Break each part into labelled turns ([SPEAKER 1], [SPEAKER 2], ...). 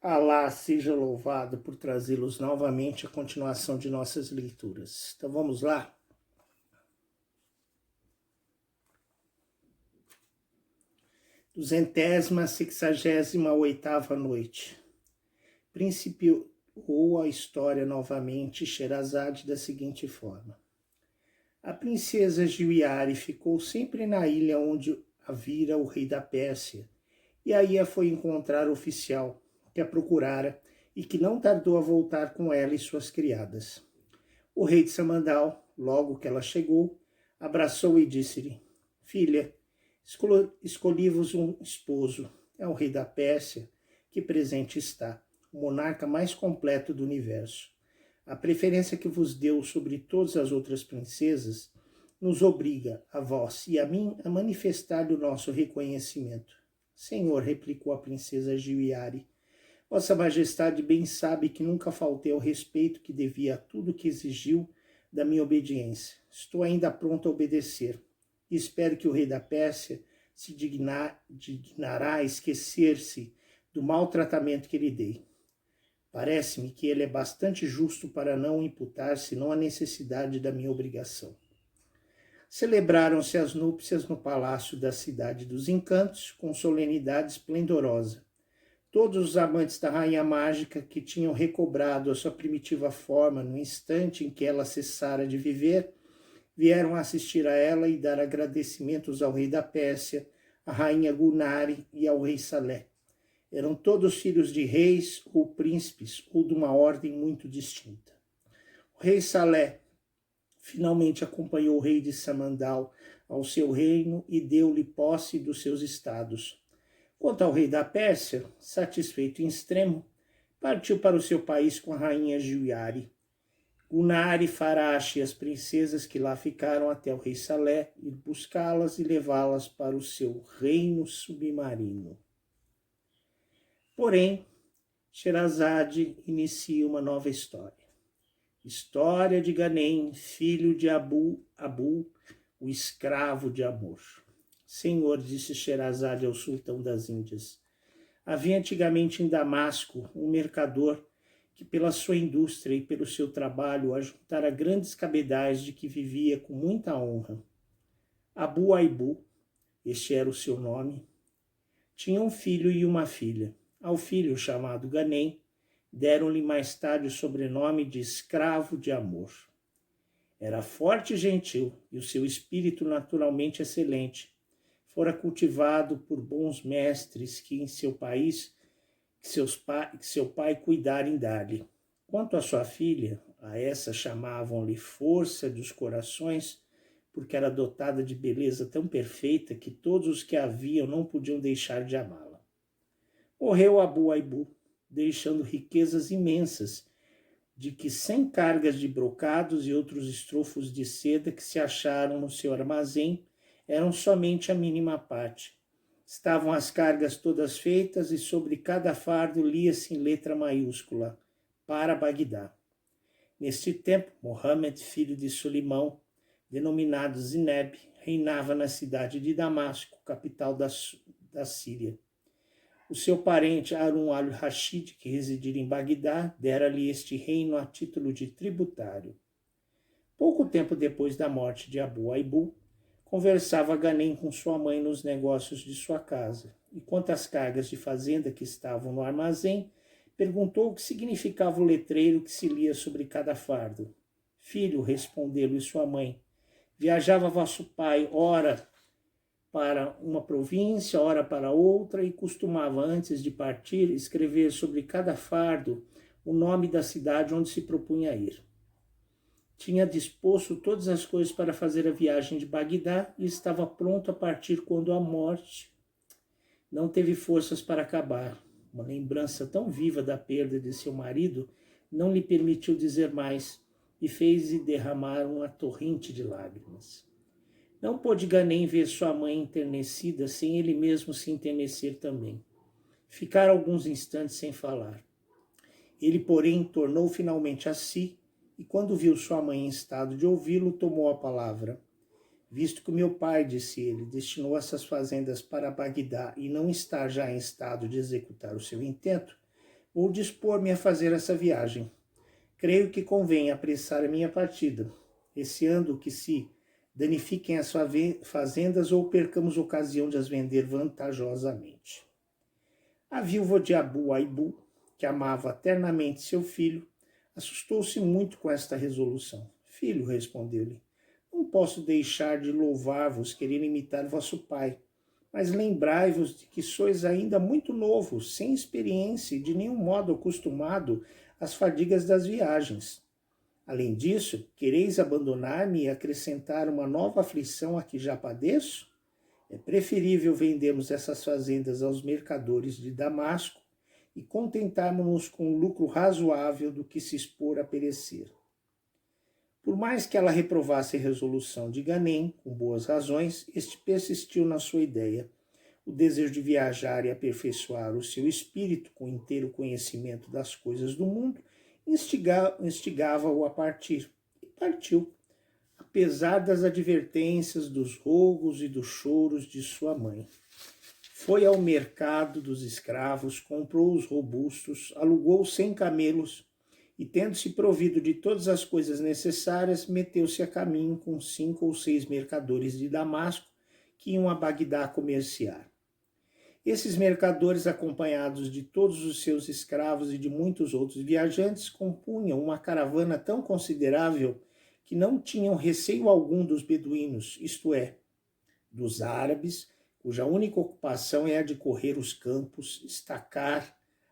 [SPEAKER 1] Alá seja louvado por trazê-los novamente à continuação de nossas leituras. Então vamos lá? Duzentésima, 68ª noite. Principiou a história novamente Sherazade da seguinte forma. A princesa Giuiare ficou sempre na ilha onde a vira o rei da Pérsia, e aí a foi encontrar o oficial que a procurara e que não tardou a voltar com ela e suas criadas. O rei de Samandal, logo que ela chegou, abraçou e disse-lhe: Filha, escolhi-vos um esposo. É o rei da Pérsia, que presente está, o monarca mais completo do universo. A preferência que vos deu sobre todas as outras princesas nos obriga, a vós e a mim, a manifestar-lhe o nosso reconhecimento. Senhor, replicou a princesa Giuiare, Vossa Majestade bem sabe que nunca faltei ao respeito que devia a tudo que exigiu da minha obediência. Estou ainda pronto a obedecer e espero que o rei da Pérsia se dignará a esquecer-se do mau tratamento que lhe dei. Parece-me que ele é bastante justo para não imputar senão a necessidade da minha obrigação. Celebraram-se as núpcias no palácio da Cidade dos Encantos com solenidade esplendorosa. Todos os amantes da Rainha Mágica, que tinham recobrado a sua primitiva forma no instante em que ela cessara de viver, vieram assistir a ela e dar agradecimentos ao rei da Pérsia, à Rainha Gulnari e ao rei Salé. Eram todos filhos de reis ou príncipes ou de uma ordem muito distinta. O rei Salé finalmente acompanhou o rei de Samandal ao seu reino e deu-lhe posse dos seus estados. Quanto ao rei da Pérsia, satisfeito em extremo, partiu para o seu país com a rainha Giuiare. Gulnari, Farache e as princesas que lá ficaram até o rei Salé ir buscá-las e levá-las para o seu reino submarino. Porém, Sherazade inicia uma nova história. História de Ganem, filho de Abu, o escravo de amor. Senhor, disse Sherazade ao sultão das Índias, havia antigamente em Damasco um mercador que pela sua indústria e pelo seu trabalho ajuntara grandes cabedais de que vivia com muita honra. Abu Aibu, este era o seu nome, tinha um filho e uma filha. Ao filho, chamado Ganem, deram-lhe mais tarde o sobrenome de escravo de amor. Era forte e gentil, e o seu espírito naturalmente excelente. Fora cultivado por bons mestres que em seu país, que seu pai cuidara em dar-lhe. Quanto à sua filha, a essa chamavam-lhe Força dos Corações, porque era dotada de beleza tão perfeita que todos os que a viam não podiam deixar de amá-la. Morreu Abu Aibu, deixando riquezas imensas, de que 100 cargas de brocados e outros estrofos de seda que se acharam no seu armazém eram somente a mínima parte. Estavam as cargas todas feitas e sobre cada fardo lia-se em letra maiúscula, para Bagdá. Neste tempo, Mohammed, filho de Sulimão, denominado Zineb, reinava na cidade de Damasco, capital da Síria. O seu parente Harun al-Rashid, que residira em Bagdá, dera-lhe este reino a título de tributário. Pouco tempo depois da morte de Abu Aibu, conversava Ganem com sua mãe nos negócios de sua casa, e quanto às cargas de fazenda que estavam no armazém, perguntou o que significava o letreiro que se lia sobre cada fardo. Filho, respondeu-lhe sua mãe, viajava vosso pai, ora para uma província, ora para outra, e costumava, antes de partir, escrever sobre cada fardo o nome da cidade onde se propunha ir. Tinha disposto todas as coisas para fazer a viagem de Bagdá e estava pronto a partir quando a morte não teve forças para acabar. Uma lembrança tão viva da perda de seu marido não lhe permitiu dizer mais e fez-lhe derramar uma torrente de lágrimas. Não pôde Ganem ver sua mãe enternecida sem ele mesmo se enternecer também. Ficaram alguns instantes sem falar. Ele, porém, tornou finalmente a si e, quando viu sua mãe em estado de ouvi-lo, tomou a palavra. Visto que o meu pai, disse ele, destinou essas fazendas para Bagdá e não está já em estado de executar o seu intento, Vou dispor-me a fazer essa viagem. Creio que convém apressar a minha partida, receando que se danifiquem as fazendas ou percamos ocasião de as vender vantajosamente. A viúva de Abu Aibu, que amava ternamente seu filho, assustou-se muito com esta resolução. Filho, respondeu-lhe, não posso deixar de louvar-vos, querer imitar vosso pai, mas lembrai-vos de que sois ainda muito novo, sem experiência e de nenhum modo acostumado às fadigas das viagens. Além disso, quereis abandonar-me e acrescentar uma nova aflição a que já padeço? É preferível vendermos essas fazendas aos mercadores de Damasco e contentarmos-nos com um lucro razoável do que se expor a perecer. Por mais que ela reprovasse a resolução de Ganem, com boas razões, este persistiu na sua ideia. O desejo de viajar e aperfeiçoar o seu espírito com inteiro conhecimento das coisas do mundo instigava-o a partir. E partiu, apesar das advertências, dos rogos e dos choros de sua mãe. Foi ao mercado dos escravos, comprou os robustos, alugou 100 camelos e, tendo-se provido de todas as coisas necessárias, meteu-se a caminho com 5 ou 6 mercadores de Damasco que iam a Bagdá comerciar. Esses mercadores, acompanhados de todos os seus escravos e de muitos outros viajantes, compunham uma caravana tão considerável que não tinham receio algum dos beduínos, isto é, dos árabes, cuja única ocupação é a de correr os campos,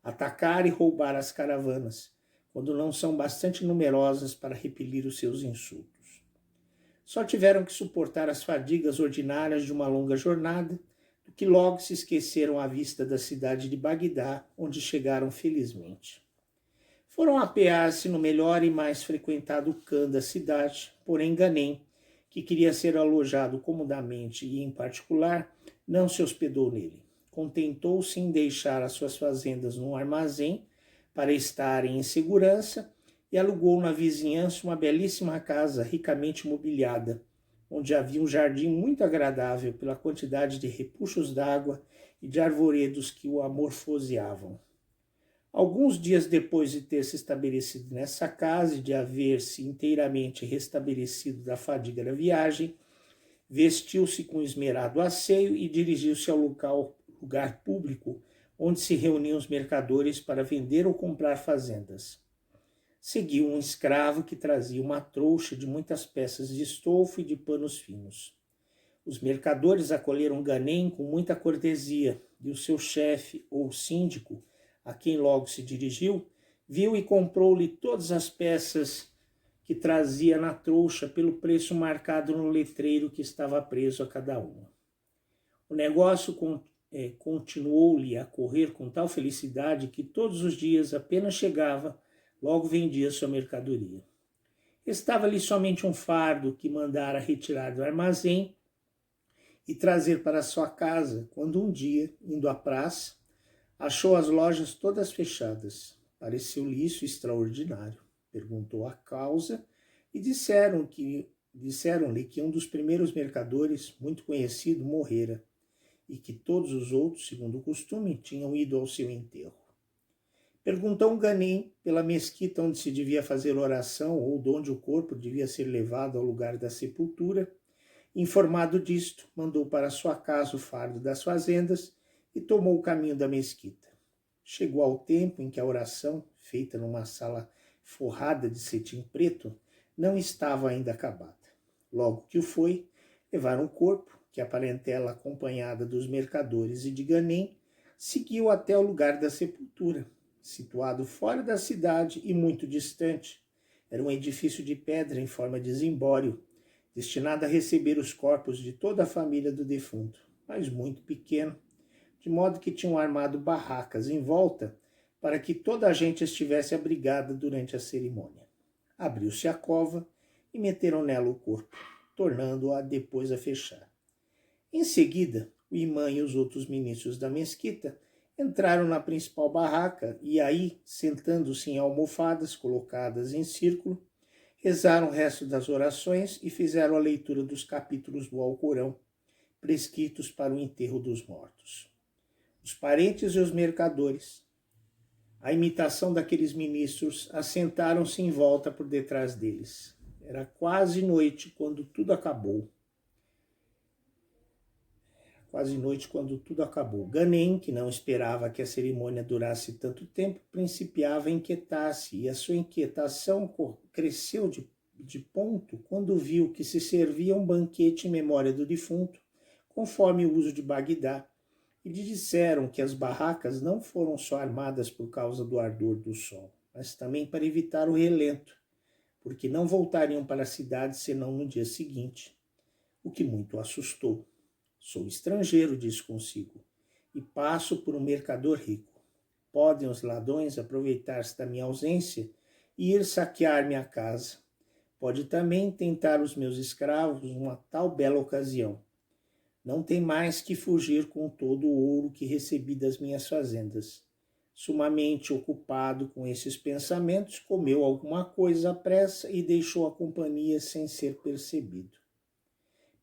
[SPEAKER 1] atacar e roubar as caravanas, quando não são bastante numerosas para repelir os seus insultos. Só tiveram que suportar as fadigas ordinárias de uma longa jornada, do que logo se esqueceram à vista da cidade de Bagdá, onde chegaram felizmente. Foram apear-se no melhor e mais frequentado cã da cidade, porém Ganem, que queria ser alojado comodamente e em particular, não se hospedou nele. Contentou-se em deixar as suas fazendas num armazém para estarem em segurança e alugou na vizinhança uma belíssima casa ricamente mobiliada, onde havia um jardim muito agradável pela quantidade de repuxos d'água e de arvoredos que o amorfoseavam. Alguns dias depois de ter se estabelecido nessa casa e de haver-se inteiramente restabelecido da fadiga da viagem, vestiu-se com esmerado asseio e dirigiu-se ao lugar público onde se reuniam os mercadores para vender ou comprar fazendas. Seguiu um escravo que trazia uma trouxa de muitas peças de estofo e de panos finos. Os mercadores acolheram Ganem com muita cortesia e o seu chefe, ou síndico, a quem logo se dirigiu, viu e comprou-lhe todas as peças que trazia na trouxa pelo preço marcado no letreiro que estava preso a cada uma. O negócio continuou-lhe a correr com tal felicidade que todos os dias, apenas chegava, logo vendia sua mercadoria. Restava-lhe somente um fardo que mandara retirar do armazém e trazer para sua casa, quando um dia, indo à praça, achou as lojas todas fechadas. Pareceu-lhe isso extraordinário. Perguntou a causa e disseram-lhe que um dos primeiros mercadores, muito conhecido, morrera e que todos os outros, segundo o costume, tinham ido ao seu enterro. Perguntou Ganem pela mesquita onde se devia fazer oração ou de onde o corpo devia ser levado ao lugar da sepultura. Informado disto, mandou para sua casa o fardo das fazendas e tomou o caminho da mesquita. Chegou ao tempo em que a oração, feita numa sala forrada de cetim preto, não estava ainda acabada. Logo que o foi, levaram o corpo, que a parentela acompanhada dos mercadores e de Ganem seguiu até o lugar da sepultura, situado fora da cidade e muito distante. Era um edifício de pedra em forma de zimbório, destinado a receber os corpos de toda a família do defunto, mas muito pequeno, de modo que tinham armado barracas em volta para que toda a gente estivesse abrigada durante a cerimônia. Abriu-se a cova e meteram nela o corpo, tornando-a depois a fechar. Em seguida, o imã e os outros ministros da mesquita entraram na principal barraca e aí, sentando-se em almofadas colocadas em círculo, rezaram o resto das orações e fizeram a leitura dos capítulos do Alcorão, prescritos para o enterro dos mortos. Os parentes e os mercadores à imitação daqueles ministros, assentaram-se em volta por detrás deles. Era quase noite quando tudo acabou. Ganem, que não esperava que a cerimônia durasse tanto tempo, principiava a inquietar-se, e a sua inquietação cresceu de ponto quando viu que se servia um banquete em memória do defunto, conforme o uso de Bagdá, e lhe disseram que as barracas não foram só armadas por causa do ardor do sol, mas também para evitar o relento, porque não voltariam para a cidade senão no dia seguinte, o que muito o assustou. Sou estrangeiro, disse consigo, e passo por um mercador rico. Podem os ladrões aproveitar-se da minha ausência e ir saquear minha casa. Pode também tentar os meus escravos uma tal bela ocasião. Não tem mais que fugir com todo o ouro que recebi das minhas fazendas. Sumamente ocupado com esses pensamentos, comeu alguma coisa à pressa e deixou a companhia sem ser percebido.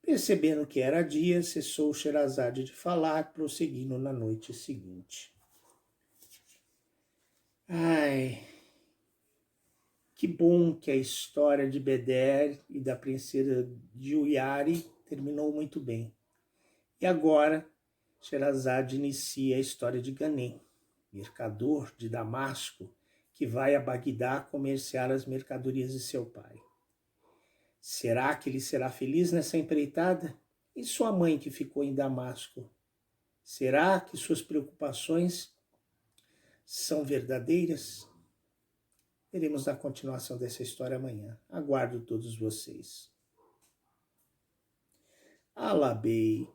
[SPEAKER 1] Percebendo que era dia, cessou Sherazade de falar, prosseguindo na noite seguinte. Ai, que bom que a história de Beder e da princesa Juyari terminou muito bem. E agora, Sherazade inicia a história de Ganem, mercador de Damasco, que vai a Bagdá comerciar as mercadorias de seu pai. Será que ele será feliz nessa empreitada? E sua mãe que ficou em Damasco? Será que suas preocupações são verdadeiras? Veremos a continuação dessa história amanhã. Aguardo todos vocês. Alabei.